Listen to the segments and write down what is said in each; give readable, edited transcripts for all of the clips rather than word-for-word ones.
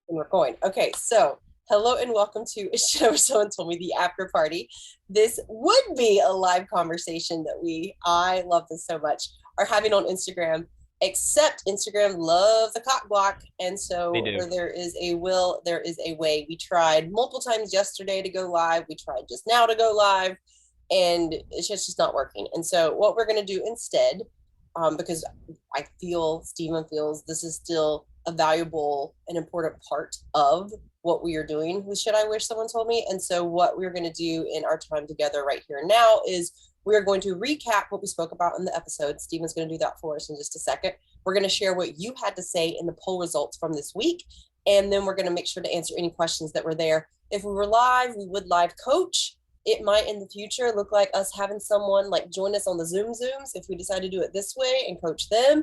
And we're going. Okay, so hello and welcome to Someone Told Me the After Party. This would be a live conversation that I love this so much, are having on Instagram, except Instagram loves the cock block. And They so do. where there is a will, there is a way. We tried multiple times yesterday to go live. We tried just now to go live, and it's just not working. And so what we're going to do instead, because I feel Stephen feels this is still a valuable and important part of what we are doing with Should I Wish Someone Told Me. And so what we're going to do in our time together right here now is we're going to recap what we spoke about in the episode. Stephen's going to do that for us in just a second. We're going to share what you had to say in the poll results from this week. And then we're going to make sure to answer any questions that were there. If we were live, we would live coach. It might in the future look like us having someone like join us on the Zooms if we decide to do it this way and coach them.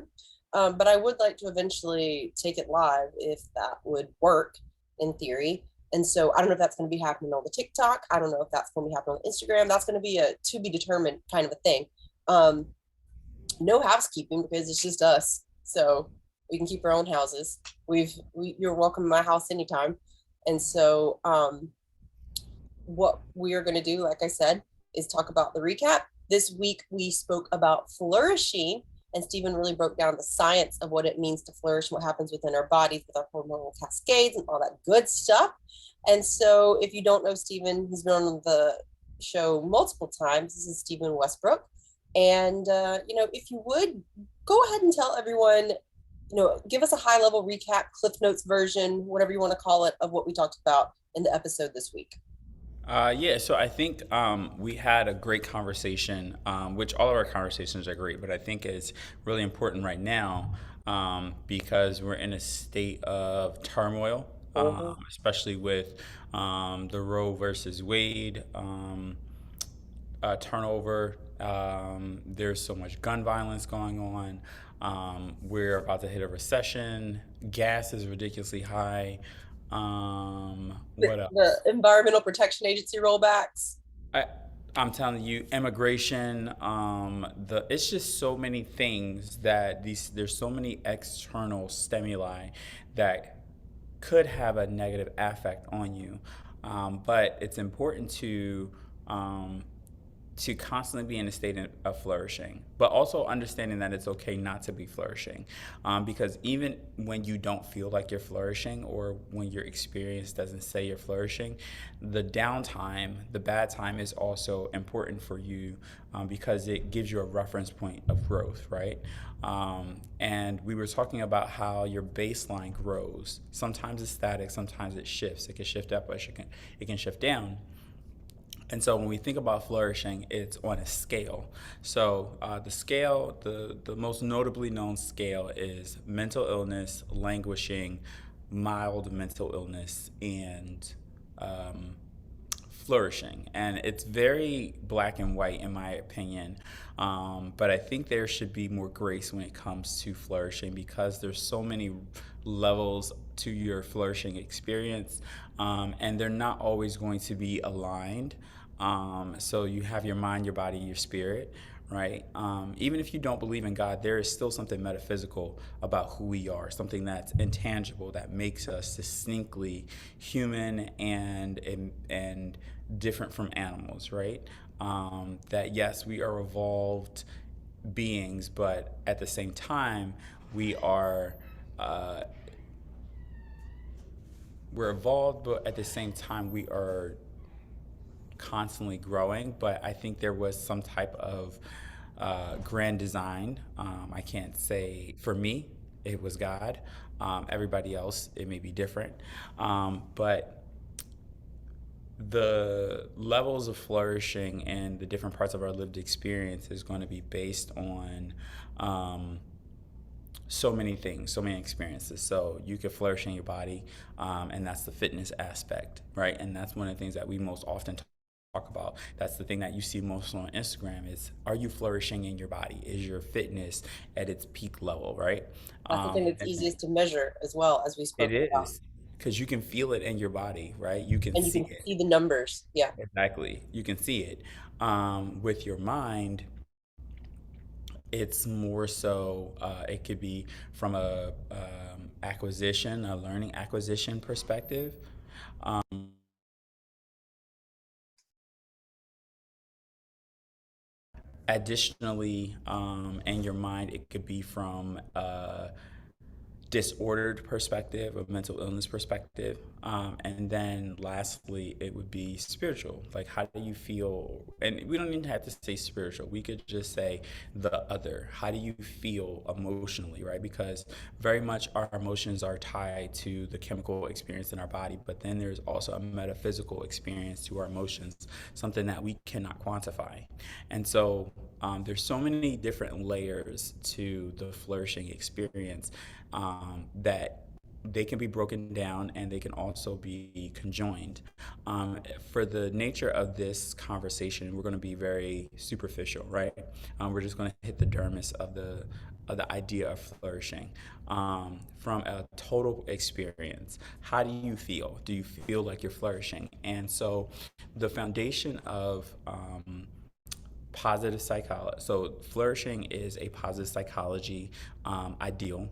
But I would like to eventually take it live if that would work in theory. And so I don't know if that's going to be happening on the TikTok. I don't know if that's going to be happening on Instagram. That's going to be a to be determined kind of a thing. Um, no housekeeping because it's just us. So we can keep our own houses. You're welcome to my house anytime. And so what we are going to do, like I said, is talk about the recap. This week we spoke about flourishing, and Stephen really broke down the science of what it means to flourish, what happens within our bodies with our hormonal cascades and all that good stuff. And so if you don't know Stephen, he's been on the show multiple times. This is Stephen Westbrook. And, if you would go ahead and tell everyone, give us a high level recap, Cliff Notes version, whatever you want to call it, of what we talked about in the episode this week. Yeah, so I think we had a great conversation, which all of our conversations are great, but I think it's really important right now because we're in a state of turmoil, Mm-hmm. especially with the Roe versus Wade turnover. There's so much gun violence going on. We're about to hit a recession. Gas is ridiculously high. What The else? Environmental Protection Agency rollbacks. I, I'm telling you, immigration. It's just so many things that there's so many external stimuli that could have a negative effect on you. But it's important um, to constantly be in a state of flourishing, but also understanding that it's okay not to be flourishing. Because even when you don't feel like you're flourishing or when your experience doesn't say you're flourishing, the downtime, the bad time is also important for you because it gives you a reference point of growth, right? And we were talking about how your baseline grows. Sometimes it's static, sometimes it shifts. It can shift up, or it can shift down. And so when we think about flourishing, it's on a scale. So the most notably known scale is mental illness, languishing, mild mental illness, and um, flourishing. And it's very black and white, in my opinion. But I think there should be more grace when it comes to flourishing because there's so many levels to your flourishing experience, and they're not always going to be aligned. So you have your mind, your body, your spirit, right? Even if you don't believe in God, there is still something metaphysical about who we are, something that's intangible that makes us distinctly human and different from animals, right? That yes, we are evolved beings, but at the same time, we are uh, we're evolved, but at the same time, we are constantly growing, but I think there was some type of grand design. I can't say for me, it was God. Everybody else, it may be different. But the levels of flourishing and the different parts of our lived experience is going to be based on um, so many things, so many experiences. So you could flourish in your body, and that's the fitness aspect, right? And that's one of the things that we most often talk about. That's the thing that you see most on Instagram is, are you flourishing in your body? Is your fitness at its peak level, right? That's the thing that's And easiest to measure as well, as we it spoke about. is because you can feel it in your body, right? You can And you see can it. see the numbers. Yeah. Exactly. You can see it. With your mind, it's more so it could be from a acquisition, a learning acquisition perspective. Additionally, in your mind, it could be from disordered perspective, a mental illness perspective. And then lastly, it would be spiritual. Like, how do you feel? And we don't even have to say spiritual. We could just say the other. How do you feel emotionally, right? Because very much our emotions are tied to the chemical experience in our body, but then there's also a metaphysical experience to our emotions, something that we cannot quantify. And so there's so many different layers to the flourishing experience that they can be broken down and they can also be conjoined. For the nature of this conversation, we're going to be very superficial, right? We're just going to hit the dermis of the idea of flourishing from a total experience. How do you feel? Do you feel like you're flourishing? And so, the foundation of positive psychology. So, flourishing is a positive psychology ideal.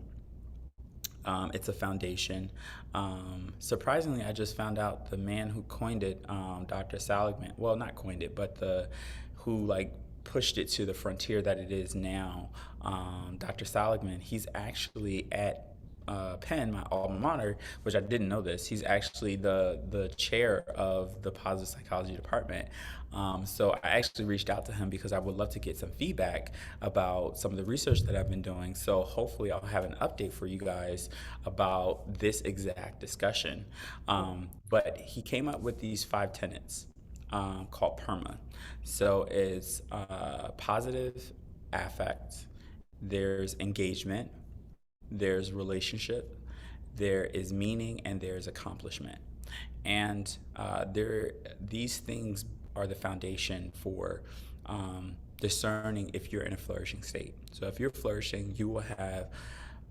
It's a foundation. Surprisingly, I just found out the man who coined it, Dr. Seligman. Well, not coined it, but the who like pushed it to the frontier that it is now. Dr. Seligman. He's actually at Penn, my alma mater, which I didn't know this. He's actually the chair of the positive psychology department. So I actually reached out to him because I would love to get some feedback about some of the research that I've been doing. So hopefully I'll have an update for you guys about this exact discussion. But he came up with these 5 tenets called PERMA. So it's positive affect, there's engagement, there's relationship, there is meaning, and there's accomplishment. And these things are the foundation for discerning if you're in a flourishing state. So if you're flourishing, you will have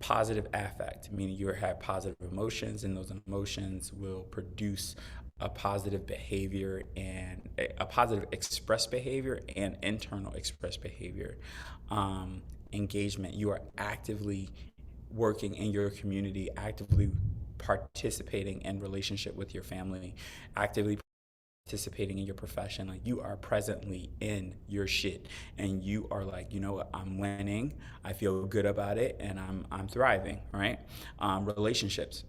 positive affect, meaning you will have positive emotions, and those emotions will produce a positive behavior and a positive express behavior and internal express behavior. Engagement, you are actively working in your community, actively participating in relationship with your family, actively participating in your profession. Like, you are presently in your shit and you are like, you know what, I'm winning, I feel good about it, and I'm thriving, right? Relationships,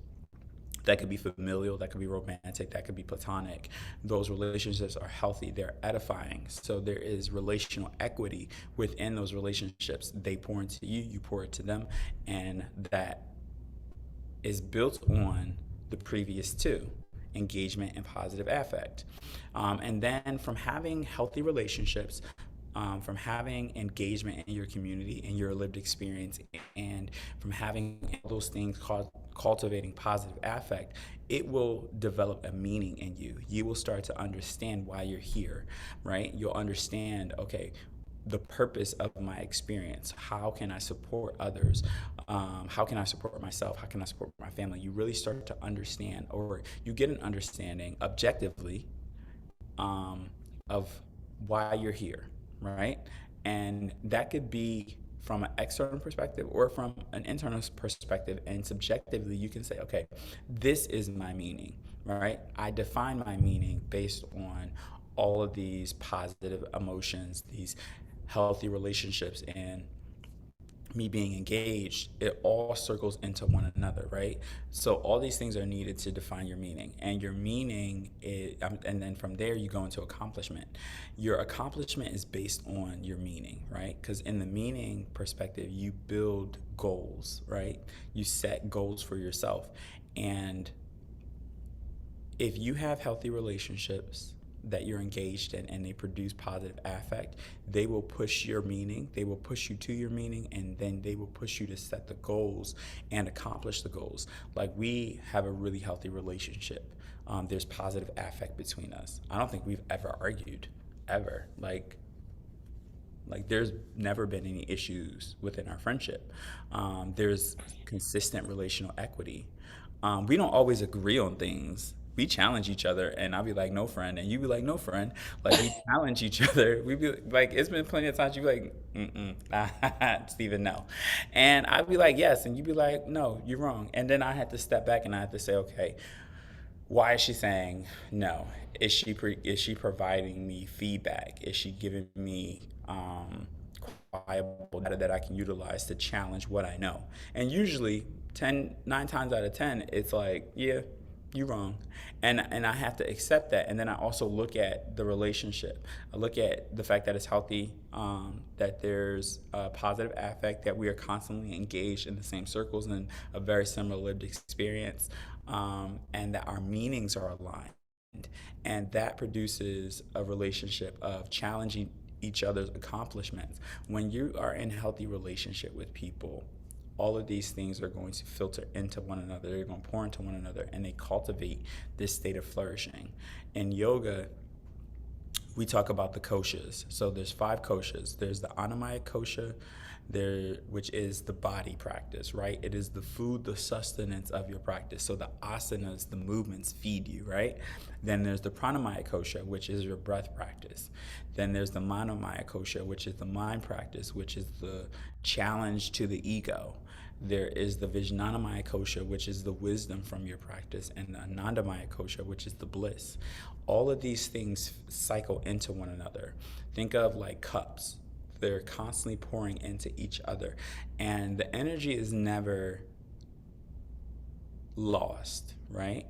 that could be familial, that could be romantic, that could be platonic. Those relationships are healthy, they're edifying. So there is relational equity within those relationships. They pour into you, you pour it to them, and that is built on the previous two, engagement and positive affect. And then from having healthy relationships, from having engagement in your community, in your lived experience, and from having those things called cultivating positive affect, it will develop a meaning in you. You will start to understand why you're here, right? You'll understand, okay, the purpose of my experience. How can I support others? How can I support myself? How can I support my family? You really start to understand, or you get an understanding objectively of why you're here, right? And that could be from an external perspective or from an internal perspective. And subjectively, you can say, okay, this is my meaning, right? I define my meaning based on all of these positive emotions, these healthy relationships, and me being engaged. It all circles into one another, right? So all these things are needed to define your meaning, and your meaning is, and then from there you go into accomplishment. Your accomplishment is based on your meaning, right? Because in the meaning perspective, you build goals, right? You set goals for yourself, and if you have healthy relationships that you're engaged in and they produce positive affect, they will push your meaning, they will push you to your meaning, and then they will push you to set the goals and accomplish the goals. Like, we have a really healthy relationship. There's positive affect between us. I don't think we've ever argued, ever. Like there's never been any issues within our friendship. There's consistent relational equity. We don't always agree on things, we challenge each other, and I'll be like, no friend, and you be like, no friend. Like we challenge each other. We be like, it's been plenty of times you be like, Steven, no, and I'd be like, yes, and you be like, no, you're wrong, and then I had to step back and I had to say, okay, why is she saying no? Is she providing me feedback? Is she giving me viable data that I can utilize to challenge what I know? And usually, 9 times out of 10, it's like, yeah, you're wrong, and I have to accept that. And then I also look at the relationship. I look at the fact that it's healthy, that there's a positive affect, that we are constantly engaged in the same circles and a very similar lived experience, and that our meanings are aligned. And that produces a relationship of challenging each other's accomplishments. When you are in a healthy relationship with people, all of these things are going to filter into one another. They're going to pour into one another, and they cultivate this state of flourishing. In yoga, we talk about the koshas. So there's 5 koshas. There's the Annamaya kosha, which is the body practice, right? It is the food, the sustenance of your practice. So the asanas, the movements feed you, right? Then there's the Pranamaya kosha, which is your breath practice. Then there's the Manomaya kosha, which is the mind practice, which is the challenge to the ego. There is the Vijnanamaya kosha, which is the wisdom from your practice, and the Anandamaya kosha, which is the bliss. All of these things cycle into one another. Think of like cups. They're constantly pouring into each other, and the energy is never lost, right?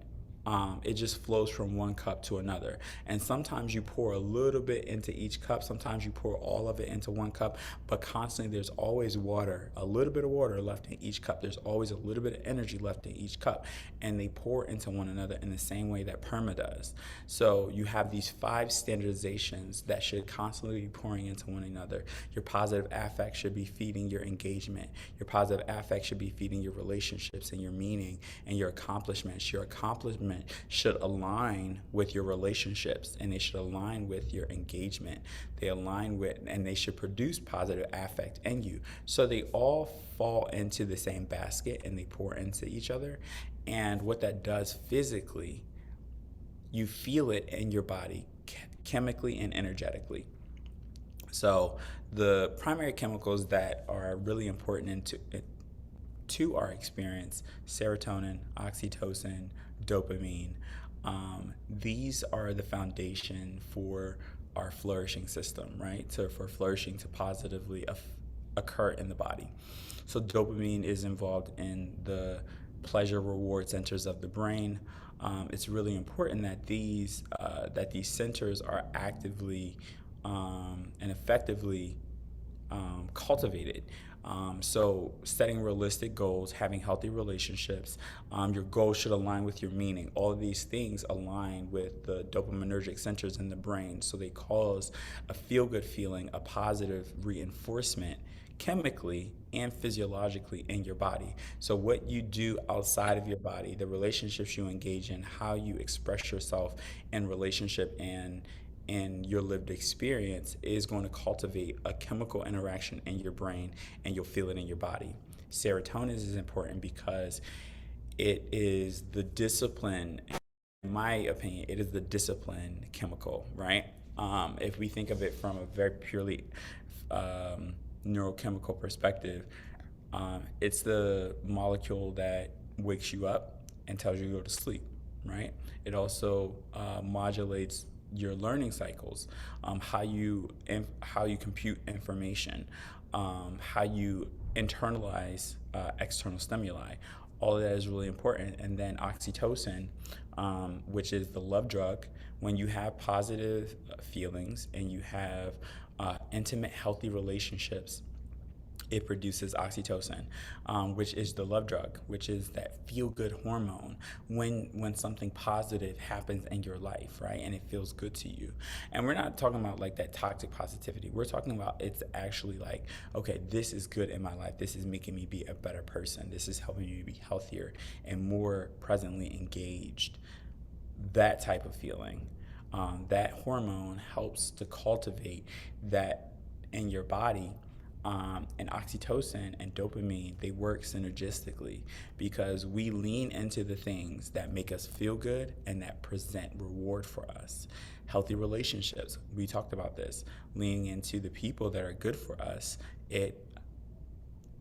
It just flows from one cup to another. And sometimes you pour a little bit into each cup, sometimes you pour all of it into one cup, but constantly there's always water, a little bit of water left in each cup. There's always a little bit of energy left in each cup, and they pour into one another in the same way that PERMA does. So you have these 5 standardizations that should constantly be pouring into one another. Your positive affect should be feeding your engagement. Your positive affect should be feeding your relationships and your meaning and your accomplishments. Your accomplishment should align with your relationships, and they should align with your engagement. They align with, and they should produce positive affect in you. So they all fall into the same basket and they pour into each other. And what that does physically, you feel it in your body chemically and energetically. So the primary chemicals that are really important to our experience: serotonin, oxytocin, dopamine. These are the foundation for our flourishing system, right? So for flourishing to positively occur in the body. So dopamine is involved in the pleasure reward centers of the brain. It's really important that these centers are actively and effectively cultivated. So setting realistic goals, having healthy relationships, your goals should align with your meaning. All of these things align with the dopaminergic centers in the brain, so they cause a feel-good feeling, a positive reinforcement chemically and physiologically in your body. So what you do outside of your body, the relationships you engage in, how you express yourself in relationship and your lived experience is going to cultivate a chemical interaction in your brain, and you'll feel it in your body. Serotonin is important because it is the discipline, in my opinion, it is the discipline chemical, right? If we think of it from a very purely neurochemical perspective, it's the molecule that wakes you up and tells you to go to sleep, right? It also modulates your learning cycles, how you compute information, how you internalize external stimuli. All of that is really important. And then oxytocin, which is the love drug. When you have positive feelings and you have intimate, healthy relationships, it produces oxytocin, which is the love drug, which is that feel-good hormone when something positive happens in your life, right? And it feels good to you. And we're not talking about like that toxic positivity. We're talking about it's actually like, okay, this is good in my life. This is making me be a better person. This is helping me be healthier and more presently engaged. That type of feeling. That hormone helps to cultivate that in your body, And oxytocin and dopamine, they work synergistically because we lean into the things that make us feel good and that present reward for us. Healthy relationships, we talked about this, leaning into the people that are good for us, it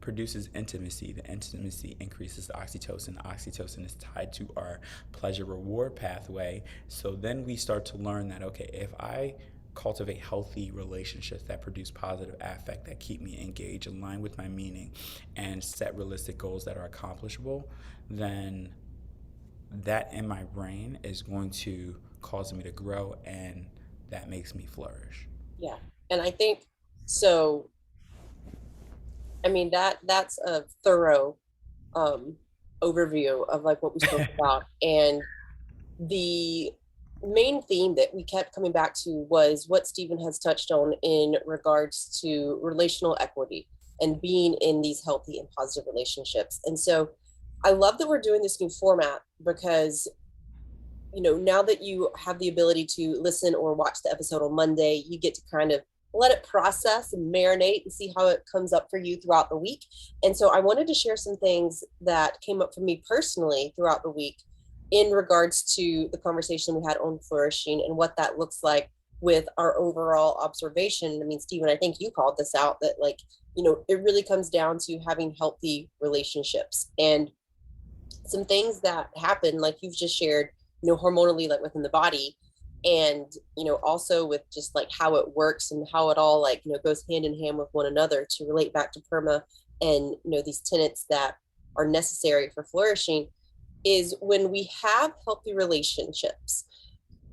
produces intimacy. The intimacy increases the oxytocin. The oxytocin is tied to our pleasure reward pathway. So then we start to learn that, okay, if I cultivate healthy relationships that produce positive affect, that keep me engaged, align with my meaning, and set realistic goals that are accomplishable, then that in my brain is going to cause me to grow, and that makes me flourish. Yeah. And I think so. I mean, that's a thorough um overview of like what we spoke about. And the main theme that we kept coming back to was what Stephen has touched on in regards to relational equity and being in these healthy and positive relationships. And so I love that we're doing this new format because, now that you have the ability to listen or watch the episode on Monday, you get to kind of let it process and marinate and see how it comes up for you throughout the week. And so I wanted to share some things that came up for me personally throughout the week in regards to the conversation we had on flourishing and what that looks like with our overall observation. I mean, Stephen, I think you called this out that it really comes down to having healthy relationships and some things that happen, like you've just shared, hormonally, like within the body, and also with just like how it works and how it all goes hand in hand with one another to relate back to PERMA and these tenets that are necessary for flourishing, is when we have healthy relationships,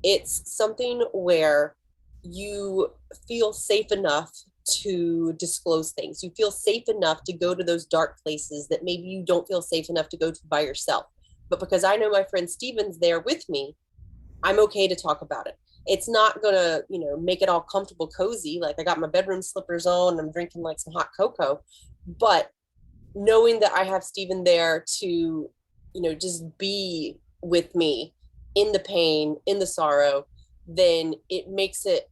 it's something where you feel safe enough to disclose things. You feel safe enough to go to those dark places that maybe you don't feel safe enough to go to by yourself. But because I know my friend Steven's there with me, I'm okay to talk about it. It's not gonna, make it all comfortable, cozy. Like I got my bedroom slippers on, I'm drinking like some hot cocoa. But knowing that I have Steven there to, just be with me in the pain, in the sorrow, then it makes it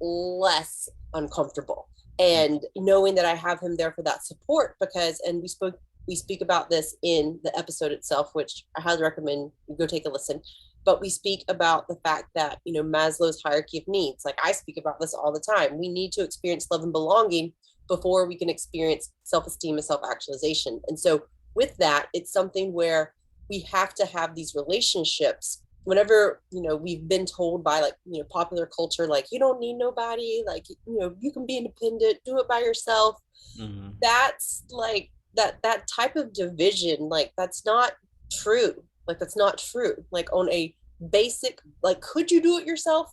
less uncomfortable. And knowing that I have him there for that support, because, and we speak about this in the episode itself, which I highly recommend you go take a listen. But we speak about the fact that, Maslow's hierarchy of needs, like I speak about this all the time. We need to experience love and belonging before we can experience self-esteem and self-actualization. And so with that, it's something where we have to have these relationships whenever, we've been told by popular culture, like, you don't need nobody, like, you can be independent, do it by yourself. Mm-hmm. That's like that type of division, like that's not true. Like that's not true. Like on a basic, like, could you do it yourself?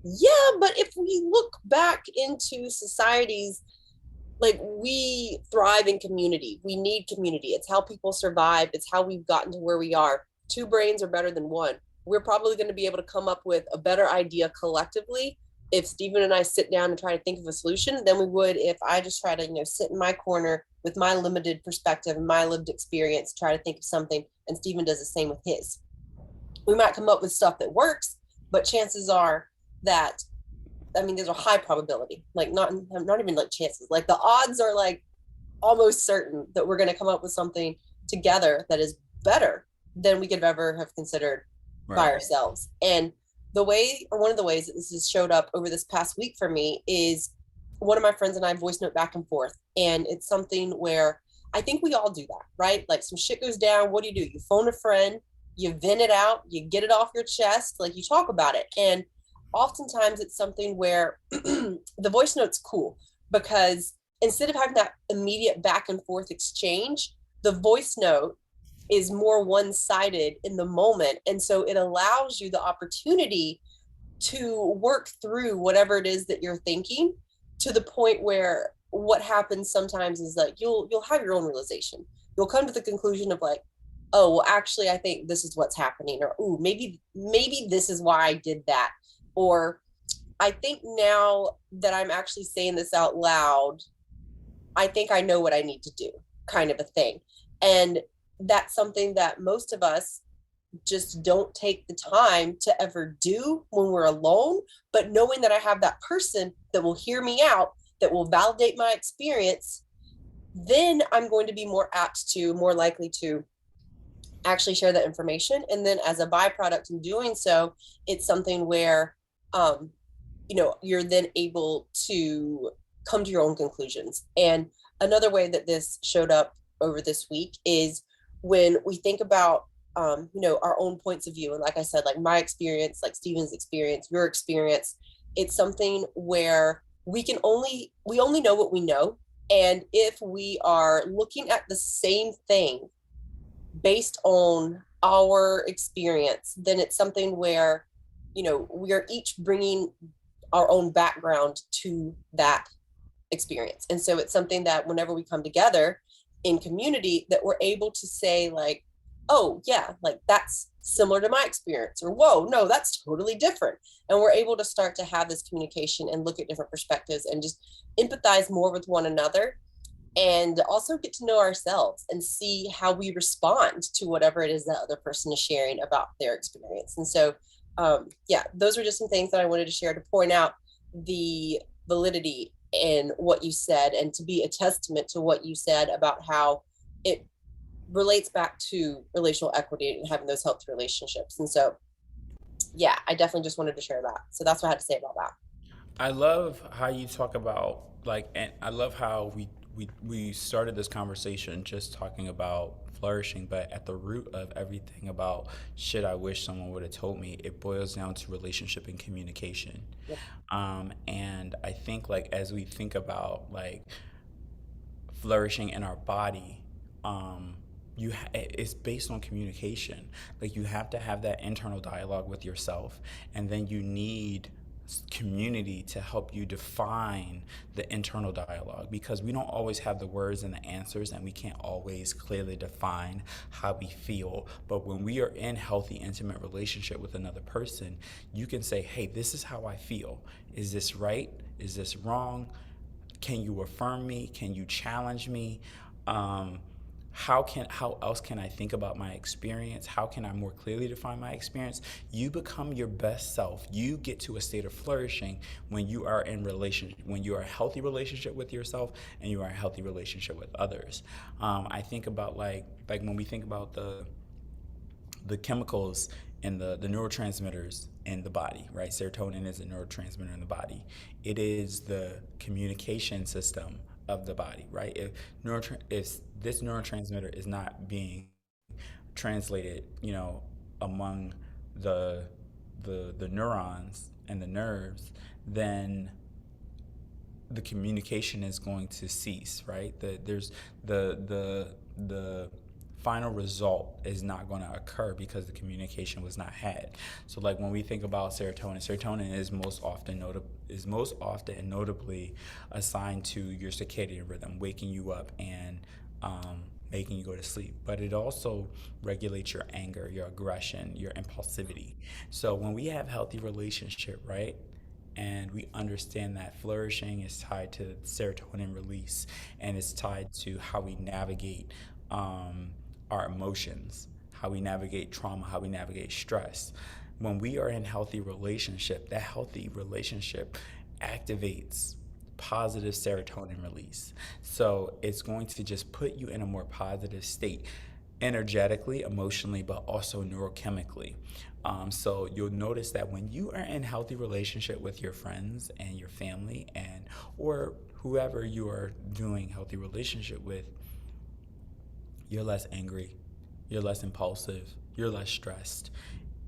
Yeah, but if we look back into societies, like we thrive in community. We need community. It's how people survive. It's how we've gotten to where we are. Two brains are better than one. We're probably going to be able to come up with a better idea collectively if Stephen and I sit down and try to think of a solution than we would if I just try to, sit in my corner with my limited perspective and my lived experience, try to think of something, and Stephen does the same with his. We might come up with stuff that works, but chances are that, I mean, there's a high probability, like not even like chances, like the odds are like almost certain that we're going to come up with something together that is better than we could ever have considered by ourselves. And the way, or one of the ways that this has showed up over this past week for me is one of my friends and I voice note back and forth. And it's something where I think we all do that, right? Like some shit goes down. What do? You phone a friend, you vent it out, you get it off your chest, like you talk about it. And oftentimes it's something where the voice note's cool because instead of having that immediate back and forth exchange, the voice note is more one-sided in the moment. And so it allows you the opportunity to work through whatever it is that you're thinking, to the point where what happens sometimes is like you'll have your own realization. You'll come to the conclusion of like, oh, well, actually, I think this is what's happening, or ooh, maybe this is why I did that. Or I think now that I'm actually saying this out loud, I think I know what I need to do, kind of a thing. And that's something that most of us just don't take the time to ever do when we're alone. But knowing that I have that person that will hear me out that will validate my experience, then I'm going to be more likely to actually share that information. And then as a byproduct in doing so, it's something where, um, you're then able to come to your own conclusions. And another way that this showed up over this week is when we think about, our own points of view. And like I said, like my experience, like Stephen's experience, your experience, it's something where we only know what we know. And if we are looking at the same thing based on our experience, then it's something where, we are each bringing our own background to that experience. And so it's something that whenever we come together in community, that we're able to say like, oh yeah, like that's similar to my experience, or whoa, no, that's totally different. And we're able to start to have this communication and look at different perspectives and just empathize more with one another, and also get to know ourselves and see how we respond to whatever it is that other person is sharing about their experience. And so, yeah, those are just some things that I wanted to share to point out the validity in what you said, and to be a testament to what you said about how it relates back to relational equity and having those healthy relationships. And so, yeah, I definitely just wanted to share that. So that's what I had to say about that. I love how you talk about like, and I love how we started this conversation just talking about flourishing, but at the root of everything about shit I wish someone would have told me, it boils down to relationship and communication. Yep. And I think like as we think about like flourishing in our body, it's based on communication. Like you have to have that internal dialogue with yourself, and then you need community to help you define the internal dialogue, because we don't always have the words and the answers, and we can't always clearly define how we feel. But when we are in healthy intimate relationship with another person, you can say, hey, this is how I feel. Is this right? Is this wrong? Can you affirm me? Can you challenge me? Um, how else can I think about my experience? How can I more clearly define my experience? You become your best self. You get to a state of flourishing when you are in relationship, when you are a healthy relationship with yourself, and you are a healthy relationship with others. I think about like when we think about the chemicals and the neurotransmitters in the body, right? Serotonin is a neurotransmitter in the body. It is the communication system of the body, right? If this neurotransmitter is not being translated, among the the neurons and the nerves, then the communication is going to cease, right? There's the final result is not going to occur because the communication was not had. So like when we think about serotonin is most often and notably assigned to your circadian rhythm, waking you up and making you go to sleep. But it also regulates your anger, your aggression, your impulsivity. So when we have healthy relationship, right? And we understand that flourishing is tied to serotonin release, and it's tied to how we navigate our emotions, how we navigate trauma, how we navigate stress. When we are in healthy relationship, that healthy relationship activates positive serotonin release. So it's going to just put you in a more positive state energetically, emotionally, but also neurochemically. So you'll notice that when you are in healthy relationship with your friends and your family, and or whoever you are doing healthy relationship with, you're less angry, you're less impulsive, you're less stressed,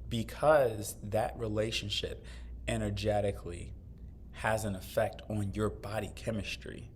because that relationship energetically has an effect on your body chemistry.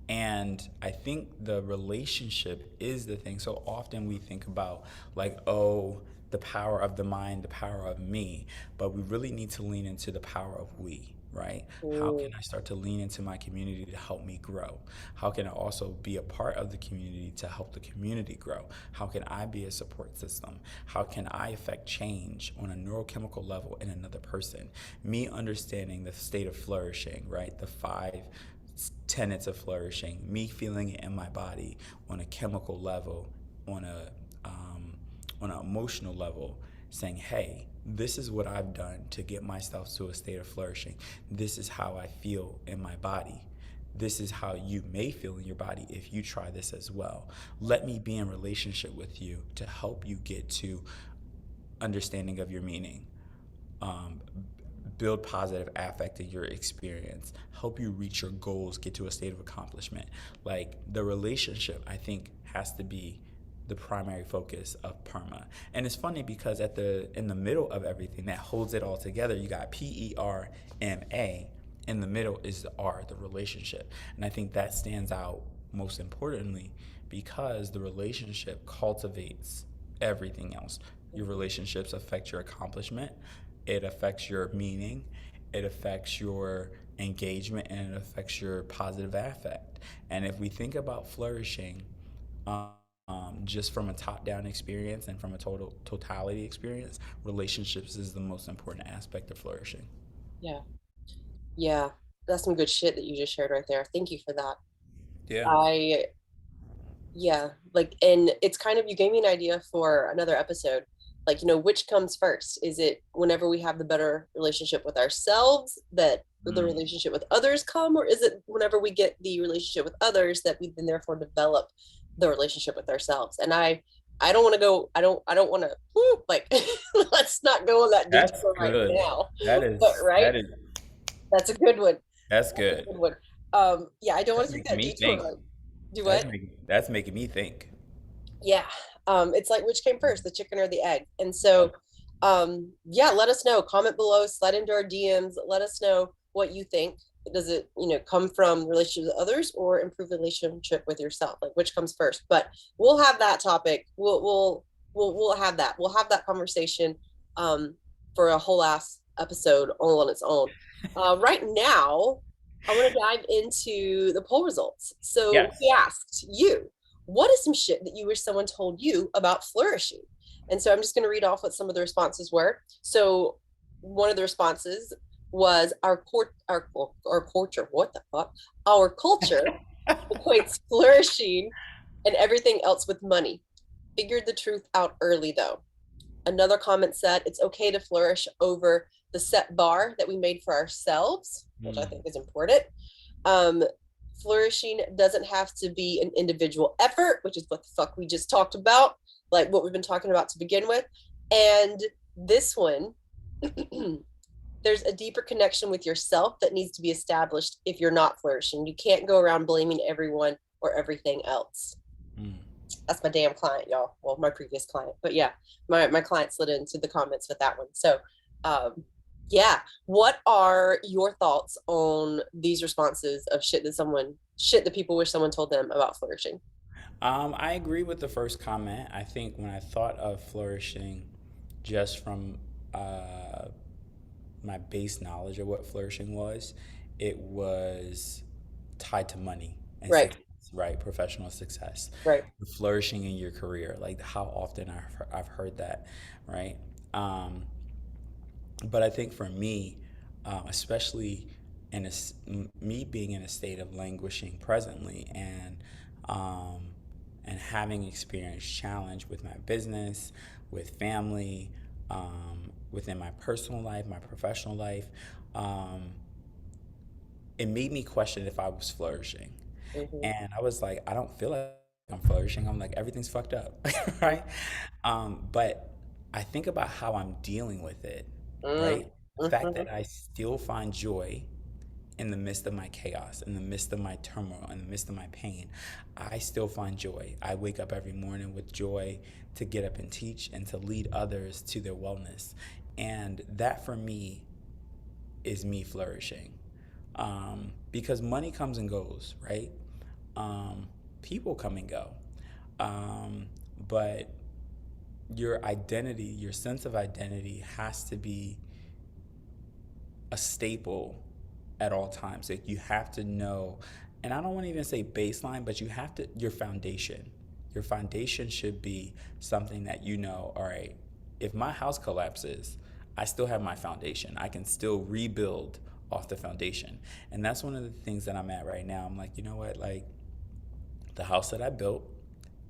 And I think the relationship is the thing. So often we think about, like, oh, the power of the mind, the power of me, but we really need to lean into the power of we, right? How can Mm. I start to lean into my community to help me grow? How can I also be a part of the community to help the community grow? How can I be a support system? How can I affect change on a neurochemical level in another person? Me understanding the state of flourishing, right? The five tenets of flourishing, me feeling it in my body on a chemical level, on a on an emotional level, saying, hey, this is what I've done to get myself to a state of flourishing. This is how I feel in my body. This is how you may feel in your body if you try this as well. Let me be in relationship with you to help you get to understanding of your meaning. Um, Build positive affect in your experience, help you reach your goals, get to a state of accomplishment. Like, the relationship, I think, has to be the primary focus of PERMA. And it's funny because in the middle of everything that holds it all together, you got PERMA. In the middle is the R, the relationship. And I think that stands out most importantly because the relationship cultivates everything else. Your relationships affect your accomplishment, it affects your meaning, it affects your engagement, and it affects your positive affect. And if we think about flourishing, just from a top-down experience and from a totality experience, relationships is the most important aspect of flourishing. Yeah. Yeah. That's some good shit that you just shared right there. Thank you for that. Yeah. I Yeah, like, and it's kind of, you gave me an idea for another episode. Like, which comes first? Is it whenever we have the better relationship with ourselves that the Mm. relationship with others come, or is it whenever we get the relationship with others that we then therefore develop the relationship with ourselves? And I don't want to go, I don't want to like let's not go on that That's detour right good. now. That But is right, that is that's a good one. that's That's a good. good one. Yeah, I don't want That's to take making that me detour. think. Like, do what? That's making me think. Yeah. It's like, which came first, the chicken or the egg? And so yeah, let us know, comment below, slide into our DMs, let us know what you think. Does it, come from relationship with others or improve the relationship with yourself? Like, which comes first? But we'll have that topic. We'll have that conversation um for a whole ass episode all on its own. Right now I want to dive into the poll results. So we Yes. asked you, what is some shit that you wish someone told you about flourishing? And so I'm just going to read off what some of the responses were. So one of the responses was our culture. What the fuck? Our culture equates flourishing and everything else with money. Figured the truth out early though. Another comment said it's okay to flourish over the set bar that we made for ourselves, which I Mm. think is important. Um, Flourishing doesn't have to be an individual effort, which is what the fuck we just talked about, like what we've been talking about to begin with. And this one, there's a deeper connection with yourself that needs to be established if you're not flourishing. You can't go around blaming everyone or everything else. Mm. That's my damn client, y'all. Well, my previous client, but yeah, my client slid into the comments with that one. So yeah, what are your thoughts on these responses of shit that people wish someone told them about flourishing? I agree with the first comment. I think when I thought of flourishing, just from my base knowledge of what flourishing was, it was tied to money and Right. success, right? Professional success, Right. flourishing in your career. Like, how often I've heard that, right? Um, but I think for me, especially me being in a state of languishing presently, um, and having experienced challenge with my business, with family, within my personal life, my professional life, um, it made me question if I was flourishing. Mm-hmm. And I was like, I don't feel like I'm flourishing. I'm like, everything's fucked up, right? But I think about how I'm dealing with it, Mm. right? The fact Mm-hmm. that I still find joy in the midst of my chaos, in the midst of my turmoil, in the midst of my pain. I still find joy. I wake up every morning with joy to get up and teach and to lead others to their wellness. And that for me is me flourishing. Because money comes and goes, right? People come and go. Um, but your identity, your sense of identity has to be a staple at all times. Like, you have to know, and I don't want to even say baseline, but you have to, your foundation. Your foundation should be something that all right, if my house collapses, I still have my foundation. I can still rebuild off the foundation. And that's one of the things that I'm at right now. I'm like, you know what? Like, the house that I built,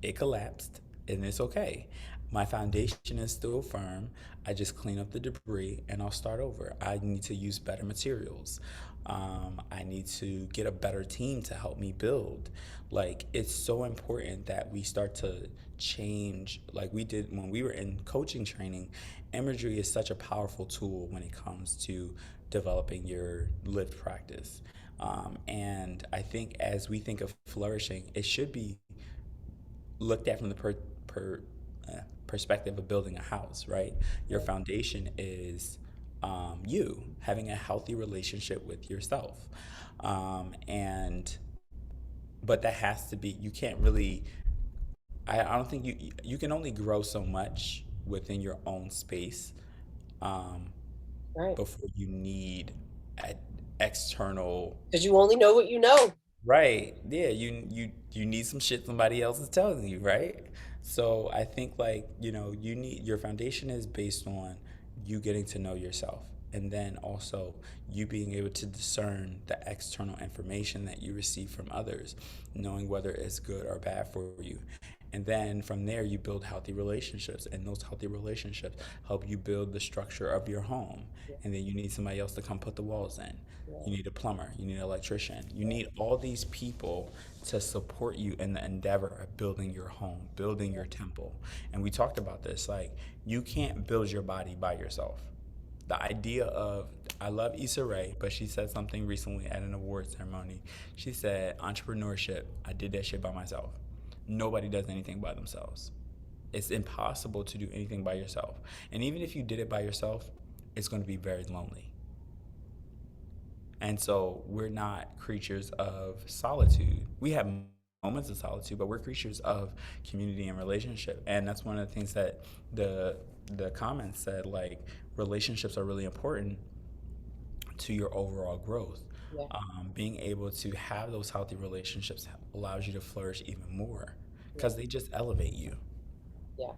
it collapsed and it's okay. My foundation is still firm. I just clean up the debris and I'll start over. I need to use better materials. I need to get a better team to help me build. Like, it's so important that we start to change, like we did when we were in coaching training. Imagery is such a powerful tool when it comes to developing your lived practice. And I think as we think of flourishing, it should be looked at from the per, perspective of building a house, right? Your foundation is you having a healthy relationship with yourself. And but that has to be, you can't really, I don't think you can only grow so much within your own space um, Right. before you need a, external. Because you only know what you know. Right. Yeah, you need some shit somebody else is telling you, right? So I think, like, you need, your foundation is based on you getting to know yourself, and then also you being able to discern the external information that you receive from others, knowing whether it's good or bad for you. And then from there you build healthy relationships, and those healthy relationships help you build the structure of your home. Yeah, And then you need somebody else to come put the walls in. yeah, You need a plumber, you need an electrician, you need all these people to support you in the endeavor of building your home, building your temple. And we talked about this, like, you can't build your body by yourself. The idea of, I love Issa Rae, but she said something recently at an award ceremony. She said, entrepreneurship, I did that shit by myself. Nobody does anything by themselves. It's impossible to do anything by yourself. And even if you did it by yourself, it's going to be very lonely. And so we're not creatures of solitude. We have moments of solitude, but we're creatures of community and relationship. And that's one of the things that the comments said, like, relationships are really important to your overall growth. yeah, Being able to have those healthy relationships allows you to flourish even more yeah, because they just elevate you. yeah,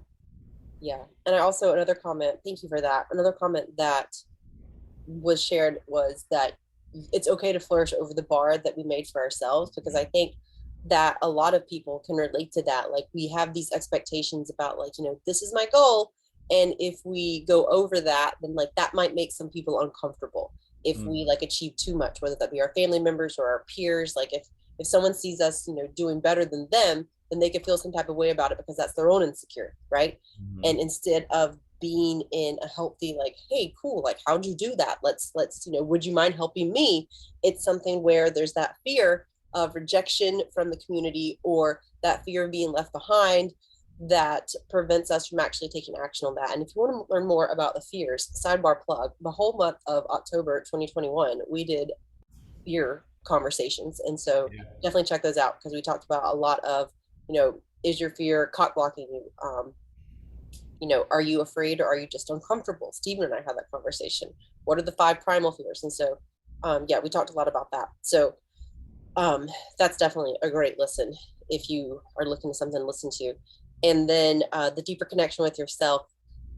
yeah. And I also, another comment, thank you for that. Another comment that was shared was that it's okay to flourish over the bar that we made for ourselves, because I think that a lot of people can relate to that. Like, we have these expectations about, like, this is my goal, and if we go over that, then like that might make some people uncomfortable if we Mm, like achieve too much, whether that be our family members or our peers. Like, if someone sees us doing better than them, then they could feel some type of way about it because that's their own insecurity, right? mm, And instead of being in a healthy, like, hey, cool, like, how'd you do that, let's would you mind helping me, it's something where there's that fear of rejection from the community, or that fear of being left behind, that prevents us from actually taking action on that. And if you want to learn more about the fears, sidebar plug, the whole month of October 2021 we did fear conversations, and so yeah. definitely check those out, because we talked about a lot of, is your fear cock blocking you, are you afraid or are you just uncomfortable? Stephen and I had that conversation. What are the 5 primal fears? And so, yeah, we talked a lot about that. So, that's definitely a great listen if you are looking for something to listen to. And then the deeper connection with yourself,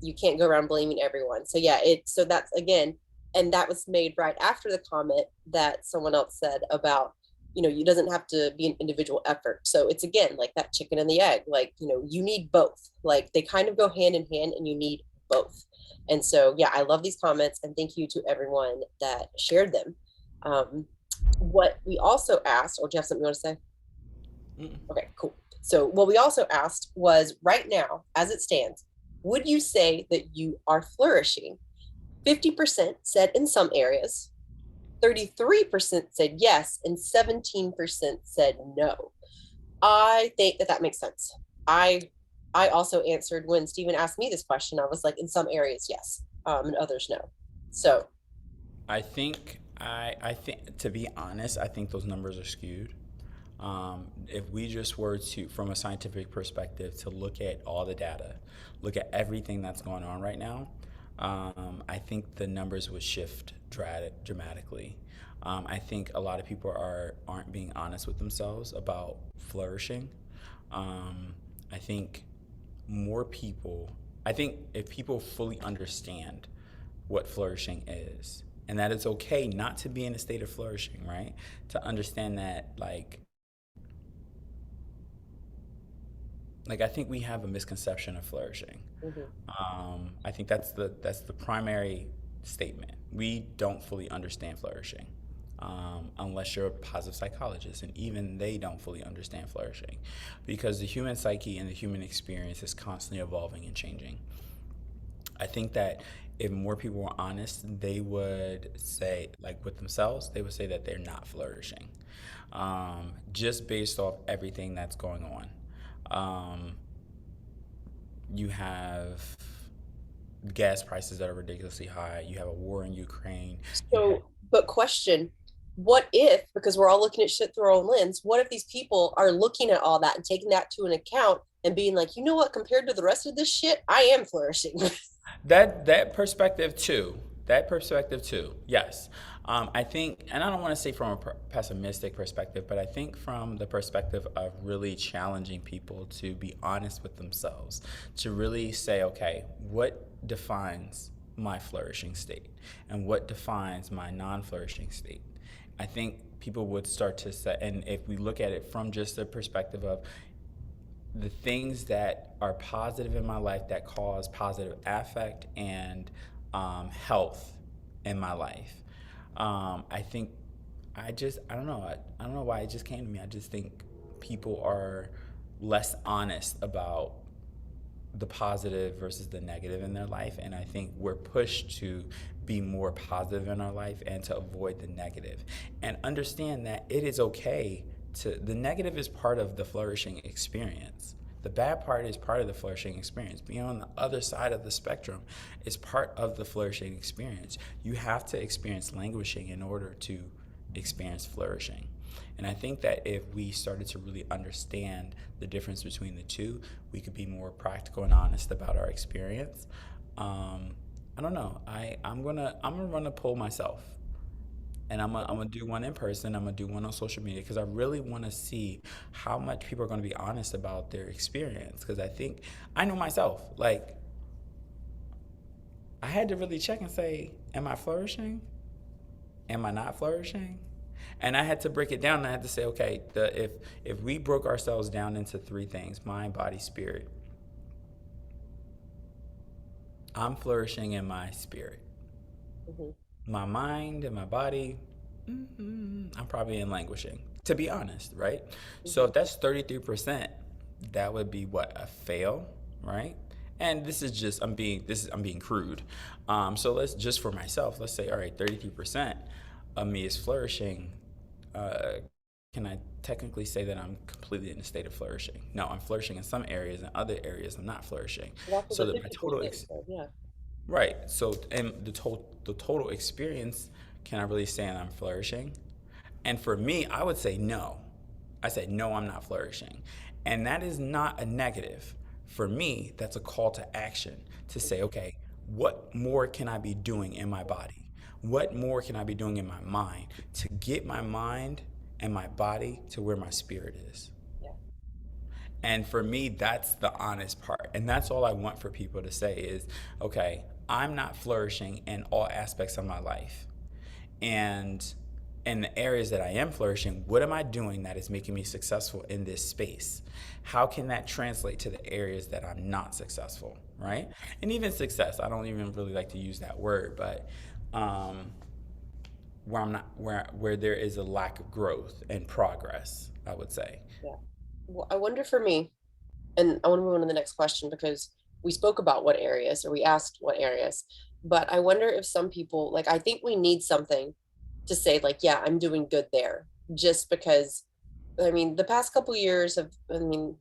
you can't go around blaming everyone. So yeah, so that's again, and that was made right after the comment that someone else said about, you doesn't have to be an individual effort. So it's again like that chicken and the egg, like, you need both. Like, they kind of go hand in hand, and you need both. And so yeah, I love these comments, and thank you to everyone that shared them. What we also asked, or do you have something you want to say? Mm. Okay, cool. So what we also asked was, right now, as it stands, would you say that you are flourishing? 50% said in some areas, 33% said yes, and 17% said no. I think that that makes sense. I I also answered when Stephen asked me this question. I was like, in some areas, yes, and others, no. So I think, to be honest, I think those numbers are skewed. If we just were to, from a scientific perspective, to look at all the data, look at everything that's going on right now, I think the numbers would shift dramatically. I think a lot of people aren't being honest with themselves about flourishing. I think more people, I think if people fully understand what flourishing is, and that it's okay not to be in a state of flourishing, right? To understand that, like, like I think we have a misconception of flourishing. Hmm. I think that's the primary statement. We don't fully understand flourishing, unless you're a positive psychologist, and even they don't fully understand flourishing, because the human psyche and the human experience is constantly evolving and changing. I think that if more people were honest, they would say, like with themselves, they would say that they're not flourishing, just based off everything that's going on. Um, you have gas prices that are ridiculously high. You have a war in Ukraine. You have So, but question, what if, because we're all looking at shit through our own lens, what if these people are looking at all that and taking that to an account and being like, you know what, compared to the rest of this shit, I am flourishing. that perspective too. That perspective too. Yes. I think, and I don't want to say from a pessimistic perspective, but I think from the perspective of really challenging people to be honest with themselves, to really say, okay, what defines my flourishing state and what defines my non-flourishing state? I think people would start to say, and if we look at it from just the perspective of the things that are positive in my life that cause positive affect and health in my life. I think I don't know. I don't know why it just came to me. I just think people are less honest about the positive versus the negative in their life. And I think we're pushed to be more positive in our life and to avoid the negative. And understand that it is okay to, the negative is part of the flourishing experience. The bad part is part of the flourishing experience. Being on the other side of the spectrum is part of the flourishing experience. You have to experience languishing in order to experience flourishing. And I think that if we started to really understand the difference between the two, we could be more practical and honest about our experience. I don't know. I'm gonna run a poll myself, and I'm gonna do one in person. I'm gonna do one on social media because I really want to see how much people are gonna be honest about their experience. Because I think I know myself. Like I had to really check and say, am I flourishing? Am I not flourishing? And I had to break it down. And I had to say, okay, if we broke ourselves down into three things: mind, body, spirit. I'm flourishing in my spirit. Mhm. My mind and my body, I'm probably in languishing, to be honest, right? So Mhm. if that's 33%, that would be what, a fail, right? And this is just I'm being crude. So let's just for myself, let's say, all right, 33% of me is flourishing. Uh, can I technically say that I'm completely in a state of flourishing? No, I'm flourishing in some areas, and other areas I'm not flourishing. Well, that's what So the that my total 50% said, yeah. right. So, and the total experience, can I really say I'm flourishing? And for me, I would say no. I said no, I'm not flourishing, and that is not a negative. For me, that's a call to action to say, okay, what more can I be doing in my body? What more can I be doing in my mind to get my mind and my body to where my spirit is? Yeah. And for me, that's the honest part. And that's all I want for people to say is, okay, I'm not flourishing in all aspects of my life. And in the areas that I am flourishing, what am I doing that is making me successful in this space? How can that translate to the areas that I'm not successful, right? And even success, I don't even really like to use that word, but um, where I'm not where there is a lack of growth and progress, I would say. Yeah. Well, I wonder for me, and I want to move on to the next question because we spoke about what areas or we asked what areas, but I wonder if some people, like, I think we need something to say, like, yeah, I'm doing good there, just because, I mean, the past couple years have, I mean,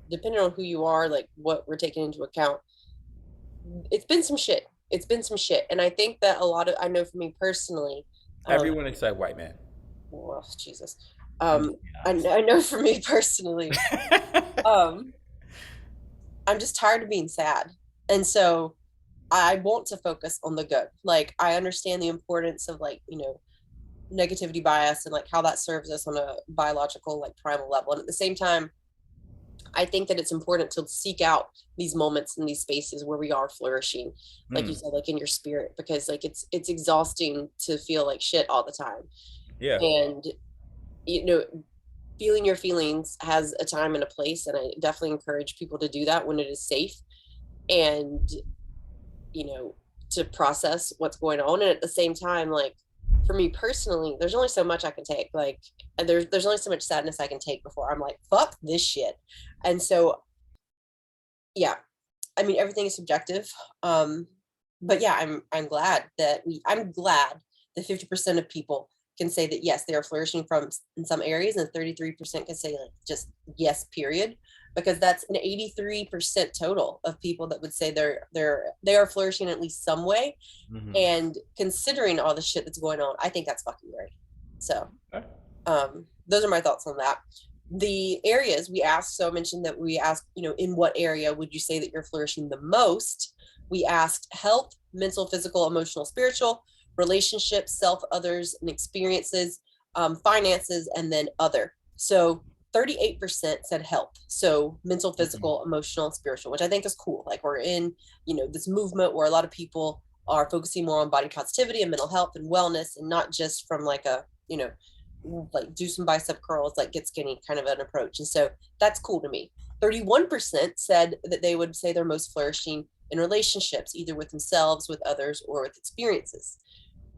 depending on who you are, like what we're taking into account, it's been some shit. It's been some shit. And I think that a lot of, I know for me personally, um, Everyone except white men. well, Jesus, I'm just um, being I, honest. I know for me personally, um, I'm just tired of being sad. And so I want to focus on the good. Like I understand the importance of, like, negativity bias and like how that serves us on a biological, like, primal level. And at the same time, I think that it's important to seek out these moments in these spaces where we are flourishing, like you Mm, said, like in your spirit, because like it's exhausting to feel like shit all the time. yeah. And you know, feeling your feelings has a time and a place, and I definitely encourage people to do that when it is safe, and you know, to process what's going on. And at the same time, like for me personally, there's only so much I can take. Like there's only so much sadness I can take before I'm like, fuck this shit. And so yeah, I mean everything is subjective. But yeah, I'm glad that 50% of people can say that yes, they are flourishing from in some areas, and 33% can say like just yes, period, because that's an 83% total of people that would say they are flourishing in at least some way. Hmm. And considering all the shit that's going on, I think that's fucking great. So Okay. those are my thoughts on that. The areas we asked, so I mentioned that we asked, you know, in what area would you say that you're flourishing the most? We asked health, mental, physical, emotional, spiritual, relationships, self, others, and experiences, finances, and then other. So 38% said health. So mental, Hmm. physical, emotional, spiritual, which I think is cool. Like we're in, you know, this movement where a lot of people are focusing more on body positivity and mental health and wellness, and not just from like a, you know, like do some bicep curls, like get skinny kind of an approach. And so that's cool to me. 31% said that they would say they're most flourishing in relationships, either with themselves, with others, or with experiences.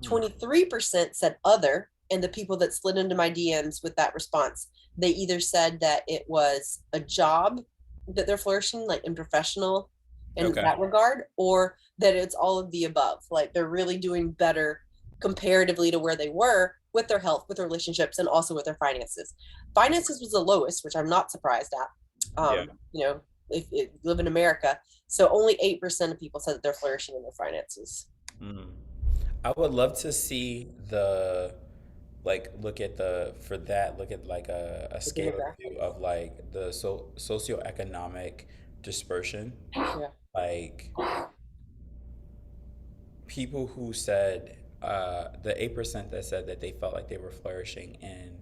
23% said other, and the people that slid into my DMs with that response, they either said that it was a job that they're flourishing, like in professional in Okay. that regard, or that it's all of the above. Like they're really doing better comparatively to where they were with their health, with their relationships, and also with their finances. Finances was the lowest, which I'm not surprised at. Yeah. You know, if you live in America, so only 8% of people said that they're flourishing in their finances. Mm. I would love to see the like look at the for that look at like a The scale demographic. view of like the socioeconomic dispersion. Yeah. Like people who said the 8% that said that they felt like they were flourishing and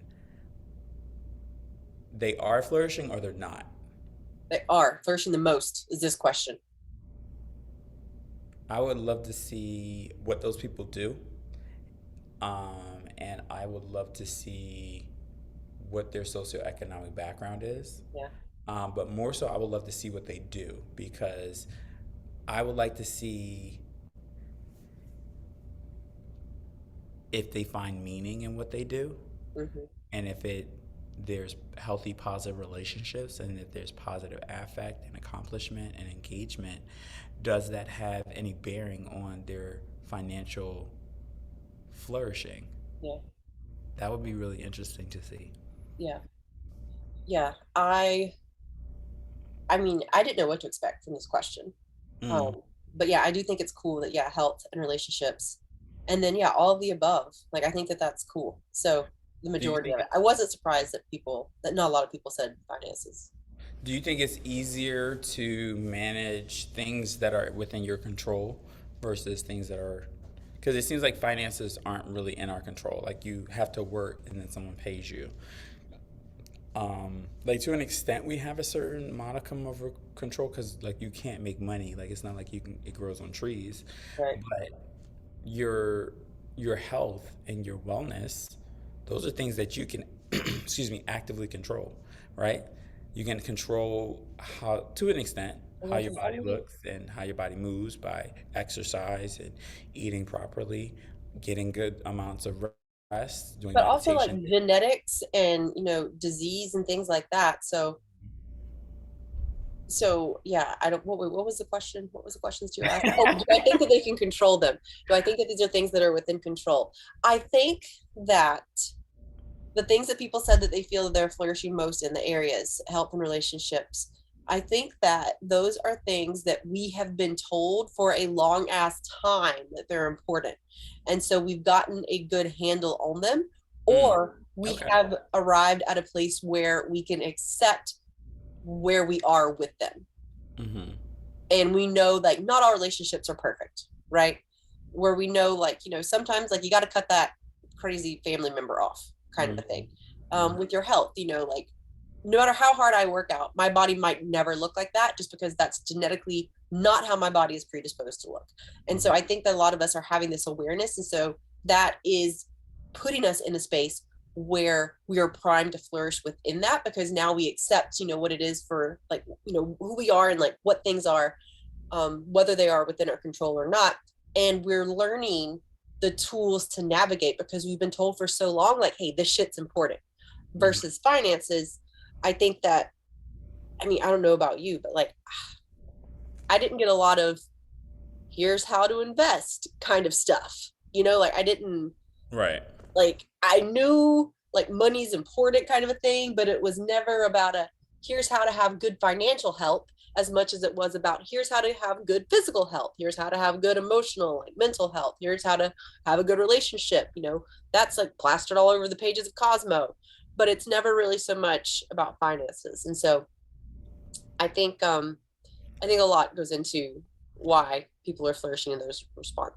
they are flourishing or they're not. They are flourishing the most is this question. I would love to see what those people do. And I would love to see what their socioeconomic background is. Yeah. But more so, I would love to see what they do because I would like to see if they find meaning in what they do Hmm. and if it there's healthy positive relationships and if there's positive affect and accomplishment and engagement, does that have any bearing on their financial flourishing? Yeah. That would be really interesting to see. Yeah. Yeah. I mean, I didn't know what to expect from this question. Mm. Um, but yeah, I do think it's cool that yeah, health and relationships, and then yeah, all of the above. Like I think that that's cool. So the Do you majority think of it, I wasn't surprised that not a lot of people said finances. do you think it's easier to manage things that are within your control versus things that are because it seems like finances aren't really in our control. Like you have to work and then someone pays you. Like to an extent, we have a certain modicum of control because like you can't make money. Like it's not like you can it grows on trees, Right. but your your health and your wellness, those are things that you can, excuse me, actively control, right? You can control how, to an extent, And how which your is body looks and how your body moves by exercise and eating properly, getting good amounts of rest, doing but also like meditation. genetics and you know disease and things like that. So yeah, I don't what was the question? What was the questions you were asking? Oh, do I think that they can control them? Do I think that these are things that are within control? I think that the things that people said that they feel that they're flourishing most in the areas, health and relationships, I think that those are things that we have been told for a long ass time that they're important. And so we've gotten a good handle on them, Mm, or we okay. have arrived at a place where we can accept where we are with them. Mm-hmm. And we know like not all relationships are perfect, right? Where we know like, you know, sometimes like you got to cut that crazy family member off kind of a thing. Mm-hmm. With your health, you know, like no matter how hard I work out, my body might never look like that just because that's genetically not how my body is predisposed to look. And so Mm-hmm. I think that a lot of us are having this awareness. And so that is putting us in a space where we are primed to flourish within that, because now we accept, what it is for, like, who we are and like what things are, whether they are within our control or not. And we're learning the tools to navigate, because we've been told for so long, like, hey, this shit's important. Mhm. Versus finances, I think that, I mean, I don't know about you, but like, I didn't get a lot of here's how to invest kind of stuff. Like I didn't, Right. like, I knew like money's important kind of a thing, but it was never about a here's how to have good financial health, as much as it was about here's how to have good physical health, here's how to have good emotional, like mental health, here's how to have a good relationship. That's like plastered all over the pages of Cosmo, but it's never really so much about finances. And so I think a lot goes into why people are flourishing in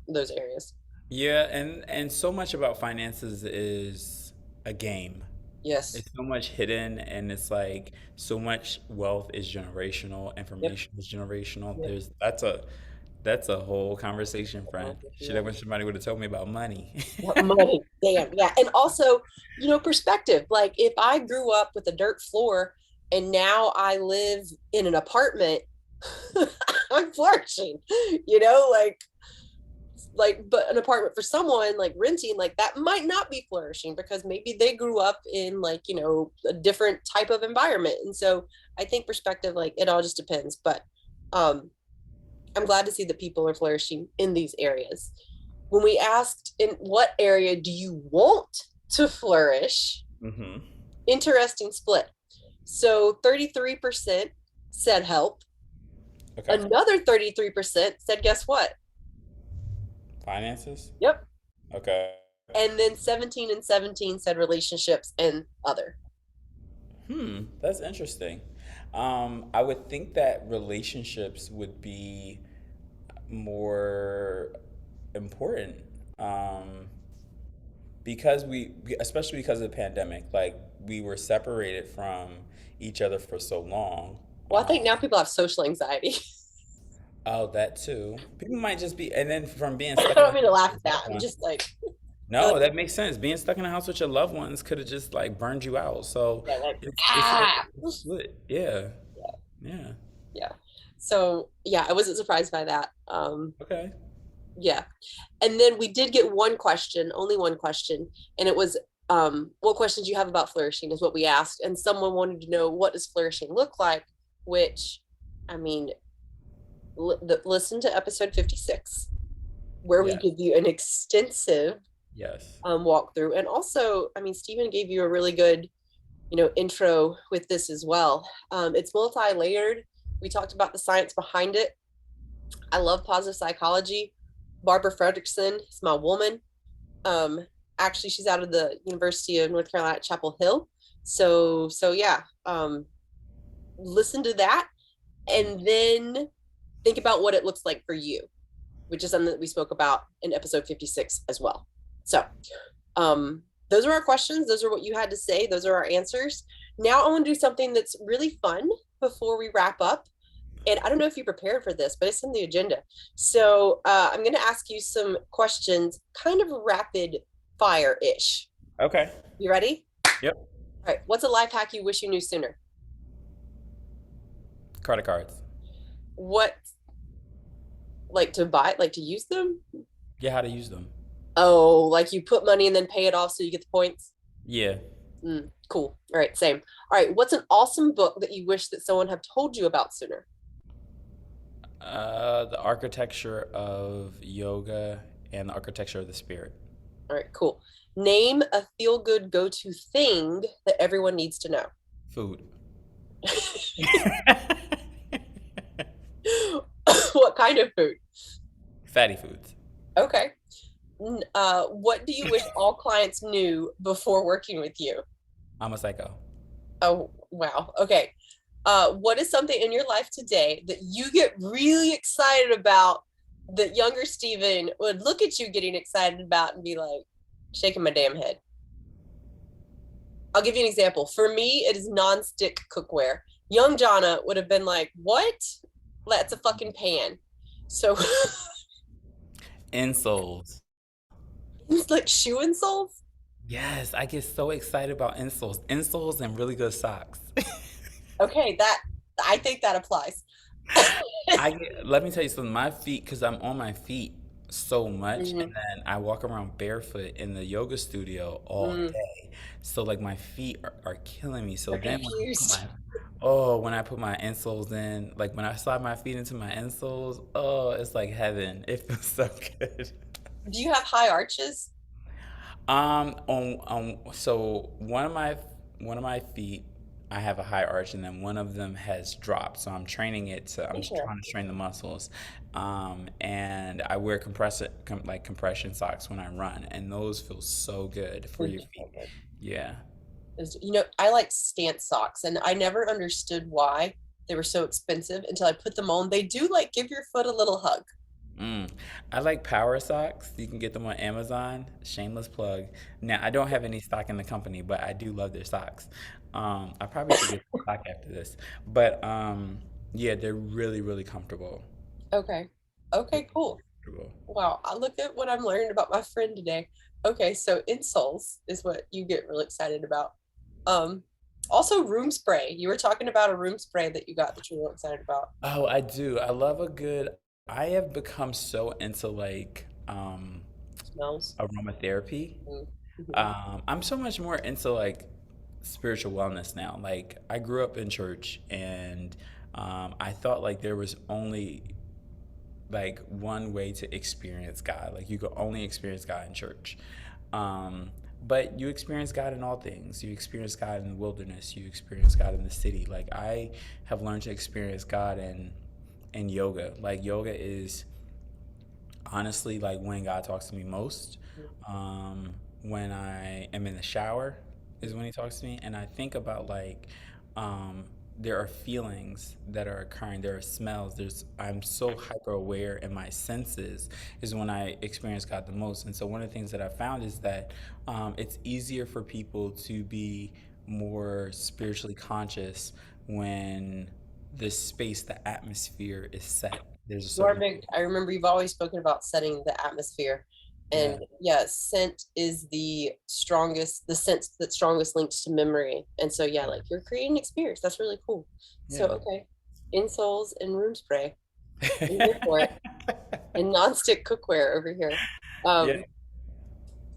those areas. Yeah, and so much about finances is a game. Yes. It's so much hidden, and it's like so much wealth is generational, Yep. information is generational. Yep. That's a whole conversation, friend. Should have Yeah. wish somebody would have told me about money. Yep. Money. Damn. Yeah. And also, perspective. Like if I grew up with a dirt floor and now I live in an apartment, I'm flourishing, but an apartment for someone like renting, like that might not be flourishing, because maybe they grew up in like a different type of environment. And so I think perspective, like it all just depends. But um I'm glad to see that people are flourishing in these areas. When we asked in what area do you want to flourish, Hmm. interesting split. So 33% said help, Okay. another 33% said guess what. Finances? Yep. Okay. And then 17 and 17 said relationships and other. That's interesting. I would think that relationships would be more important. Um, because especially because of the pandemic, like we were separated from each other for so long. Well, I think now people have social anxiety. Oh, that too. People might just be, and then from being I stuck in the don't mean to house laugh with at that. loved I'm ones. just like, uh, No, that makes sense. Being stuck in the house with your loved ones could have just like burned you out. So yeah, like, it's like ah. it's split. Yeah, yeah. Yeah. So yeah, I wasn't surprised by that. Okay. Yeah. And then we did get one question, only one question, and it was what questions you have about flourishing is what we asked. And someone wanted to know, what does flourishing look like? Which, I mean, listen to episode 56, where we Yes. give you an extensive Yes. walkthrough. And also, I mean, Stephen gave you a really good, intro with this as well. It's multi-layered. We talked about the science behind it. I love positive psychology. Barbara Fredrickson is my woman. Um, Actually, she's out of the University of North Carolina at Chapel Hill. So yeah, listen to that, and then think about what it looks like for you, which is something that we spoke about in episode 56 as well. So, those are our questions. Those are what you had to say. Those are our answers. Now I want to do something that's really fun before we wrap up. And I don't know if you prepared for this, but it's in the agenda. So I'm going to ask you some questions, kind of rapid fire ish. Okay. You ready? Yep. All right. What's a life hack you wish you knew sooner? Credit cards. What, like to buy, like to use them? Yeah, how to use them. Oh, like you put money and then pay it off so you get the points? Yeah. Cool. All right. Same. All right. What's an awesome book that you wish that someone had told you about sooner? The architecture of yoga and the architecture of the spirit. All right. Cool. Name a feel good go to thing that everyone needs to know. Food. What kind of food? Fatty foods. Okay. What do you wish all clients knew before working with you? I'm a psycho. Oh, wow. Okay. What is something in your life today that you get really excited about, that younger Steven would look at you getting excited about and be like, shaking my damn head? I'll give you an example. For me, it is non-stick cookware. Young Johnna would have been like, what? That's a fucking pan. So Insoles. it's like shoe insoles. Yes, I get so excited about insoles and really good socks. Okay, that I think that applies. Let me tell you something. My feet, because I'm on my feet so much, and Hmm. then I walk around barefoot in the yoga studio all Mm, day. So like my feet are killing me. So they're then when I put confused. when I put my insoles in, like when I slide my feet into my insoles, oh, it's like heaven. It feels so good. Do you have high arches? So one of my feet, I have a high arch, and then one of them has dropped. So I'm training it to. I'm just trying to Interesting. train the muscles, and I wear like compression socks when I run, and those feel so good for They your do feet. feel good. Yeah. I like stance socks, and I never understood why they were so expensive until I put them on. They do like give your foot a little hug. Mm. I like power socks. You can get them on Amazon. Shameless plug. Now, I don't have any stock in the company, but I do love their socks. I probably should get some stock after this. But yeah, they're really, really comfortable. Okay. Okay, Really cool. comfortable. Wow, I look at what I'm learning about my friend today. Okay, so insoles is what you get really excited about. Um, Also room spray. You were talking about a room spray that you got that you're real excited about. Oh, I do. I love a good. I have become so into like Smells. aromatherapy. Mm-hmm. I'm so much more into like spiritual wellness now. Like I grew up in church, and I thought like there was only like one way to experience God. Like you could only experience God in church. Um, but you experience God in all things. You experience God in the wilderness. You experience God in the city. Like I have learned to experience God in yoga. Like yoga is honestly like when God talks to me most. When I am in the shower is when he talks to me, and I think about like um, there are feelings that are occurring. There are smells. I'm so hyper aware in my senses is when I experience God the most. And so one of the things that I found is that it's easier for people to be more spiritually conscious when the space, the atmosphere is set. There's a You are certain big. I remember you've always spoken about setting the atmosphere. yeah. And yeah, scent is the sense that strongest links to memory. And so yeah, like you're creating experience. That's really cool. So Yeah. okay. Insoles and room spray. I'm here for it. And nonstick cookware over here. Yeah, Um,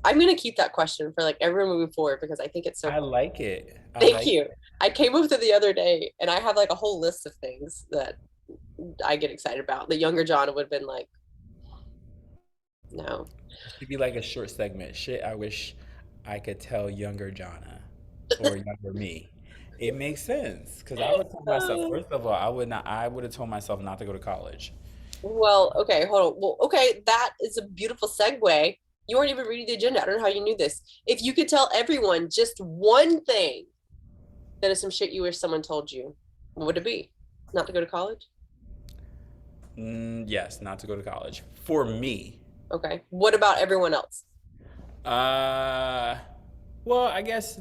I'm gonna keep that question for like everyone moving forward because I think it's so I cool. like it. I Thank like you. I came up with it the other day and I have like a whole list of things that I get excited about. The younger John would have been like, no. it should be like a short segment. Shit, I wish I could tell younger Johnna or younger me. It makes sense because I would tell myself, first of all, I would have told myself not to go to college. Well, okay, hold on. Well, okay, that is a beautiful segue. You weren't even reading the agenda. I don't know how you knew this. If you could tell everyone just one thing that is some shit you wish someone told you, what would it be? Not to go to college? Yes, not to go to college. For me, Okay. What about everyone else? uh, well, I guess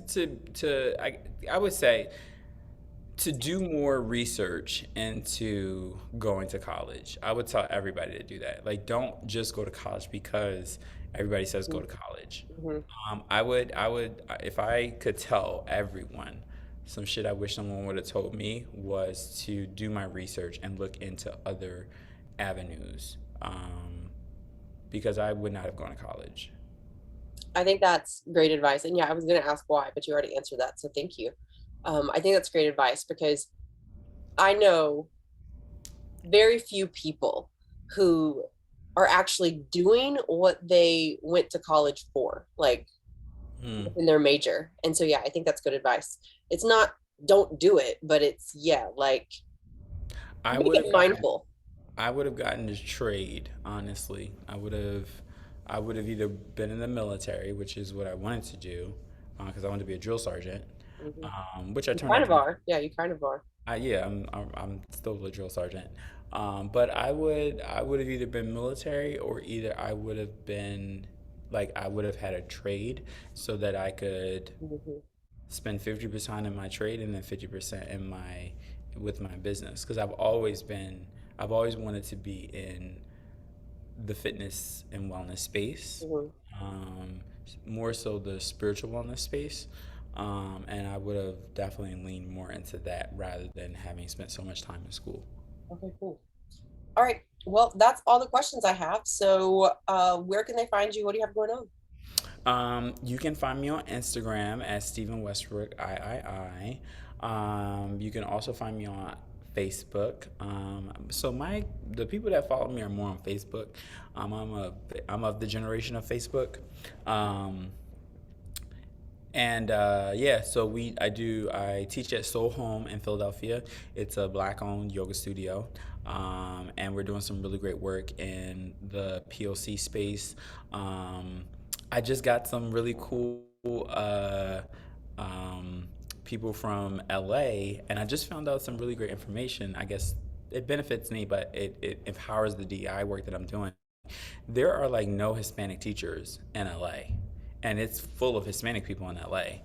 I would say to do more research into going to college. I would tell everybody to do that. Like, don't just go to college because everybody says go to college. Mm-hmm. If I could tell everyone some shit I wish someone would have told me was to do my research and look into other avenues, because I would not have gone to college. I think that's great advice. And yeah, I was going to ask why, but you already answered that. So thank you. I think that's great advice because I know very few people who are actually doing what they went to college for, like Hmm. in their major. And so, yeah, I think that's good advice. It's not don't do it, but it's, yeah, like I make would it have gotten mindful. I would have gotten this trade, honestly. I would have either been in the military, which is what I wanted to do, because I wanted to be a drill sergeant, Hmm. which I You turned kind out of to be. are. Yeah, you kind of are. Yeah, I'm still a drill sergeant, but I would have either been military or either I would have been like I would have had a trade so that I could Hmm. spend 50% in my trade and then 50% in my with my business because I've always wanted to be in the fitness and wellness space, Mhm. um, more so the spiritual wellness space. And I would have definitely leaned more into that rather than having spent so much time in school. Okay, cool. All right. Well, that's all the questions I have. So, where can they find you? What do you have going on? You can find me on Instagram at Stephen Westbrook III. You can also find me on Facebook. So the people that follow me are more on Facebook. I'm of the generation of Facebook. Um, and yeah, so I teach at Soul Home in Philadelphia. It's a black-owned yoga studio, and we're doing some really great work in the POC space. Um, I just got some really cool um, people from LA, and I just found out some really great information. I guess it benefits me, but it empowers the DI work that I'm doing. There are like no Hispanic teachers in LA, and it's full of Hispanic people in LA.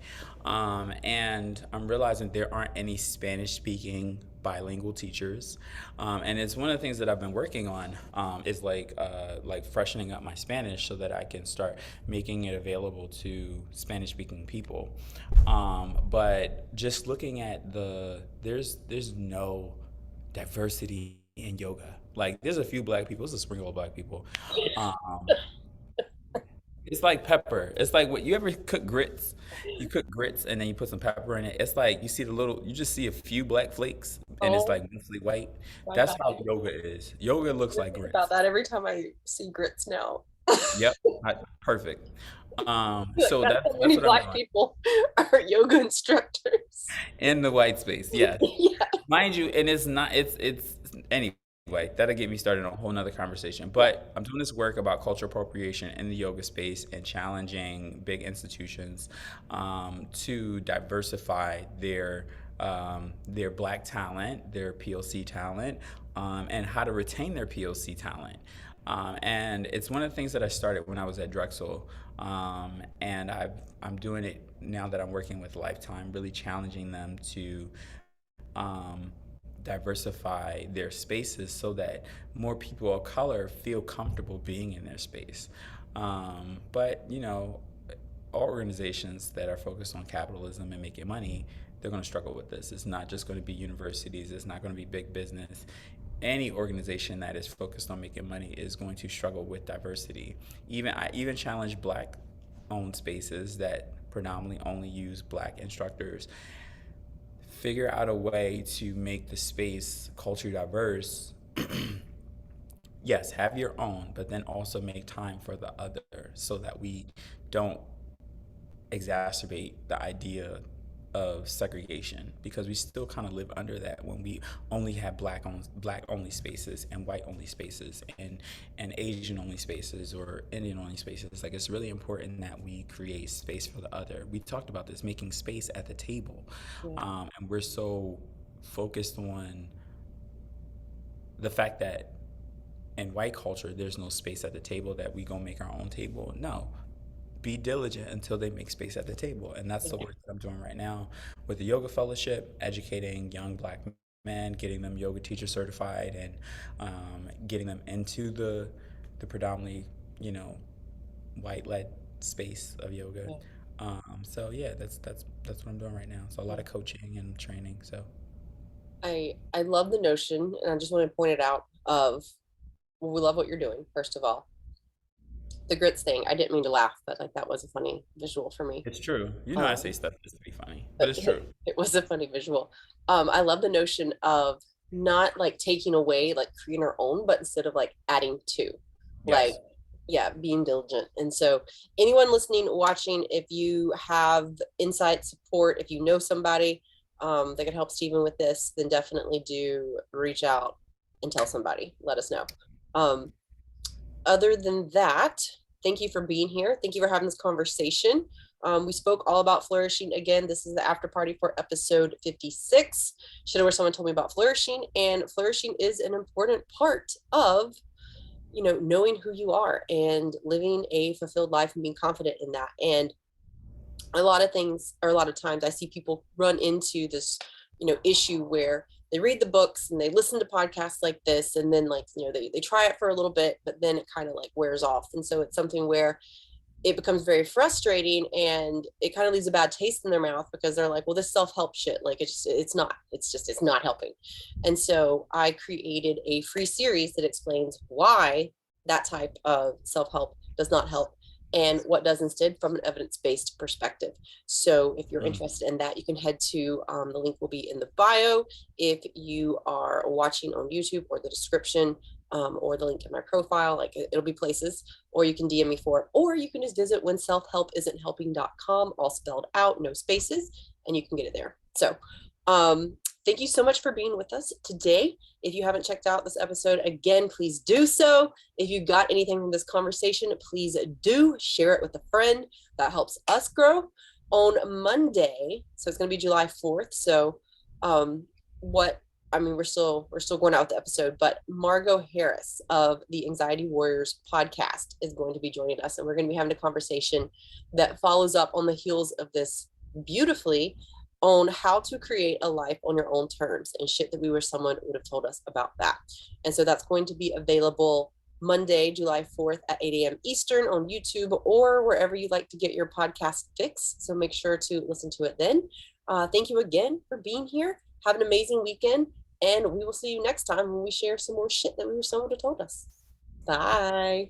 And I'm realizing there aren't any Spanish speaking bilingual teachers. And it's one of the things that I've been working on, is like freshening up my Spanish so that I can start making it available to Spanish speaking people. But just looking at there's no diversity in yoga. Like there's a few black people, it's a sprinkle of black people. Um, it's like pepper. It's like what you ever cook grits? You cook grits and then you put some pepper in it. It's like you just see a few black flakes and it's Oh like mostly white. my That's God. how yoga is. Yoga looks I like think about grits. that every time I see grits now. Yep, perfect. Like, So that's how that's many what I'm black doing people are yoga instructors. in the white space. Yeah, Yeah. mind you, and it's not. It's anyway. That'll get me started on a whole nother conversation. But I'm doing this work about cultural appropriation in the yoga space and challenging big institutions to diversify their black talent, their POC talent, and how to retain their POC talent. And it's one of the things that I started when I was at Drexel, and I'm doing it now that I'm working with Lifetime, really challenging them to um, diversify their spaces so that more people of color feel comfortable being in their space. But all organizations that are focused on capitalism and making money, they're going to struggle with this. It's not just going to be universities. It's not going to be big business. Any organization that is focused on making money is going to struggle with diversity. I even challenge black owned spaces that predominantly only use black instructors. Figure out a way to make the space culture diverse. Yes, have your own, but then also make time for the other so that we don't exacerbate the idea of segregation, because we still kind of live under that when we only have black only spaces and white only spaces and Asian only spaces or Indian only spaces. Like it's really important that we create space for the other. We talked about this, making space at the table. Yeah. And we're so focused on the fact that in white culture there's no space at the table, that we gonna make our own table. No, be diligent until they make space at the table. And that's the work that I'm doing right now with the Yoga Fellowship, educating young black men, getting them yoga teacher certified, and getting them into the predominantly, white led space of yoga. Yeah. So yeah, that's what I'm doing right now. So a lot of coaching and training. So I love the notion, and I just want to point it out of, well, we love what you're doing, first of all. The grits thing, I didn't mean to laugh, but like that was a funny visual for me. it's true. I say Um, stuff just to be funny, but but it's true. it was a funny visual. I love the notion of not like taking away, like creating our own, but instead of like adding to, like, Yes. yeah, being diligent. And so, anyone listening, watching, if you have insight, support, if you know somebody that could help Stephen with this, then definitely do reach out and tell somebody. Let us know. Um, Other than that, thank you for being here. Thank you for having this conversation. We spoke all about flourishing. Again, this is the after party for episode 56. Should have where someone told me about flourishing, and flourishing is an important part of knowing who you are and living a fulfilled life and being confident in that. And a lot of things, or a lot of times, I see people run into this issue where they read the books and they listen to podcasts like this, and then like, they try it for a little bit, but then it kind of like wears off. And so it's something where it becomes very frustrating, and it kind of leaves a bad taste in their mouth, because they're like, well, this self-help shit, like it's not helping. And so I created a free series that explains why that type of self-help does not help, and what does instead, from an evidence-based perspective. So if you're Mm. interested in that, you can head to, the link will be in the bio if you are watching on YouTube, or the description, or the link in my profile. Like, it'll be places, or you can DM me for it, or you can just visit whenselfhelpisn'thelping.com, all spelled out, no spaces, and you can get it there. So thank you so much for being with us today. If you haven't checked out this episode, again, please do so. If you got anything from this conversation, please do share it with a friend. That helps us grow. On Monday, so it's going to be July 4th. So what I mean, we're still going out with the episode, but Margot Harris of the Anxiety Warriors podcast is going to be joining us, and we're going to be having a conversation that follows up on the heels of this beautifully, on how to create a life on your own terms, and shit that we wish someone would have told us about that. And so that's going to be available Monday, July 4th at 8 a.m. Eastern on YouTube, or wherever you like to get your podcast fix. So make sure to listen to it then. Thank you again for being here. Have an amazing weekend, and we will see you next time when we share some more shit that we wish someone would have told us. Bye.